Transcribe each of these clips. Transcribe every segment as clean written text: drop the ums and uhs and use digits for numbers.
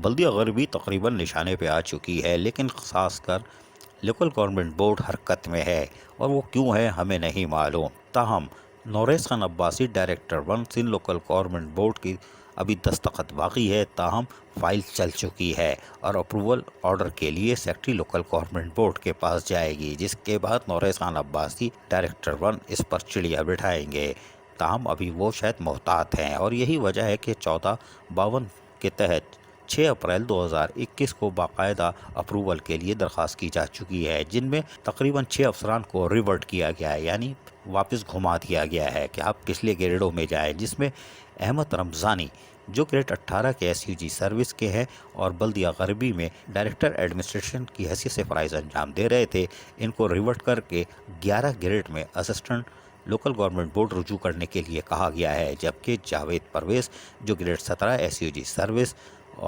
بلدیہ غربی تقریباً نشانے پہ آ چکی ہے، لیکن خاص کر لوکل گورنمنٹ بورڈ حرکت میں ہے، اور وہ کیوں ہے ہمیں نہیں معلوم۔ تاہم Noriz Khan Abbasi director 1 Sindh local government board کی ابھی دستخط باقی ہے، تاہم فائل چل چکی ہے اور اپروول آرڈر کے لیے سیکٹری لوکل گورنمنٹ بورڈ کے پاس جائے گی، جس کے بعد نوریز خان عباسی ڈائریکٹر 1 اس پر چڑیا بٹھائیں گے۔ تاہم ابھی وہ شاید محتاط ہیں، اور یہی وجہ ہے کہ 1452 کے تحت 6 اپریل 2021 کو باقاعدہ اپروول کے لیے درخواست کی جا چکی ہے، جن میں تقریباً 6 افسران کو ریورٹ کیا گیا ہے، یعنی واپس گھما دیا گیا ہے کہ آپ پچھلے گریڈوں میں جائیں، جس میں احمد رمضانی جو گریڈ 18 کے ایس یو جی سروس کے ہیں اور بلدیہ غربی میں ڈائریکٹر ایڈمنسٹریشن کی حیثیت سے فرائض انجام دے رہے تھے، ان کو ریورٹ کر کے 11 گریڈ میں اسسٹنٹ لوکل گورنمنٹ بورڈ رجوع کرنے کے لیے کہا گیا ہے، جبکہ جاوید پرویز جو grade 17 S U G service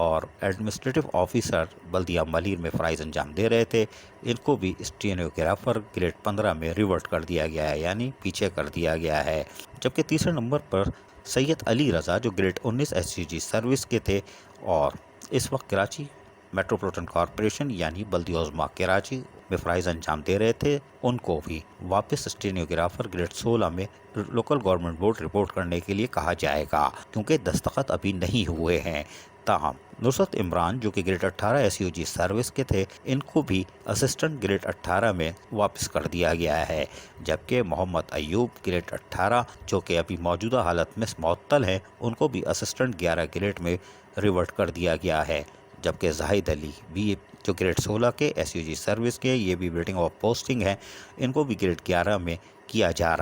اور ایڈمنسٹریٹو آفیسر بلدیہ ملیر میں فرائض انجام دے رہے تھے، ان کو بھی اسٹینوگرافر گریڈ 15 میں ریورٹ کر دیا گیا ہے، یعنی پیچھے کر دیا گیا ہے۔ جبکہ تیسرے نمبر پر سید علی رضا جو گریڈ 19 ایس سی جی سروس کے تھے اور اس وقت کراچی میٹروپولیٹن کارپوریشن یعنی بلدیہ عظمیٰ کراچی میں فرائض انجام دے رہے تھے، ان کو بھی واپس اسٹینوگرافر گریڈ 16 میں لوکل گورنمنٹ بورڈ رپورٹ کرنے کے لیے کہا جائے گا، کیونکہ دستخط ابھی نہیں ہوئے ہیں۔ تاہم نصرت عمران جو کہ grade 18 S U G service کے تھے، ان کو بھی اسسٹنٹ گریڈ 18 میں واپس کر دیا گیا ہے، جبکہ محمد ایوب گریڈ 18 جو کہ ابھی موجودہ حالت میں معطل ہیں، ان کو بھی اسسٹنٹ 11 گریڈ میں ریورٹ کر دیا گیا ہے، جبکہ زاہد علی بھی جو گریڈ 16 کے ایس یو جی سروس کے، یہ بھی ویٹنگ آف پوسٹنگ ہے، ان کو بھی گریڈ 11 میں کیا جا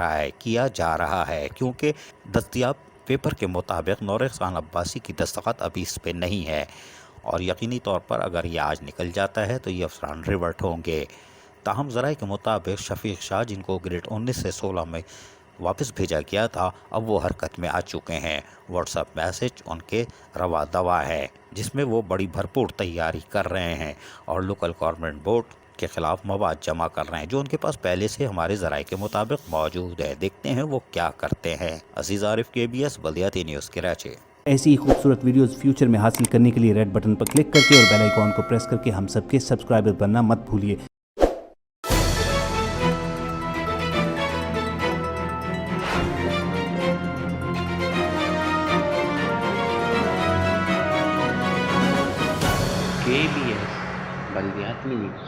رہا ہے کیونکہ دستیاب پیپر کے مطابق نوریز خان عباسی کی دستخط ابھی اس پہ نہیں ہے، اور یقینی طور پر اگر یہ آج نکل جاتا ہے تو یہ افسران ریورٹ ہوں گے۔ تاہم ذرائع کے مطابق شفیق شاہ جن کو گریڈ 19 سے 16 میں واپس بھیجا گیا تھا، اب وہ حرکت میں آ چکے ہیں۔ واٹس ایپ میسج ان کے روا دوا ہے، جس میں وہ بڑی بھرپور تیاری کر رہے ہیں اور لوکل گورنمنٹ بورڈ کے خلاف مواد جمع کر رہے ہیں، جو ان کے پاس پہلے سے ہمارے ذرائع کے مطابق موجود ہے۔ دیکھتے ہیں وہ کیا کرتے ہیں۔ عزیز عارف KBS بلدیاتی نیوز کراچی۔ ایسی ہی خوبصورت ویڈیوز فیوچر میں حاصل کرنے کے لیے ریڈ بٹن پر کلک کر کے اور بیل آئیکن کو پریس کر کے ہم سب کے سبسکرائبر بننا مت بھولیے۔ KBS بلدیاتی نیوز۔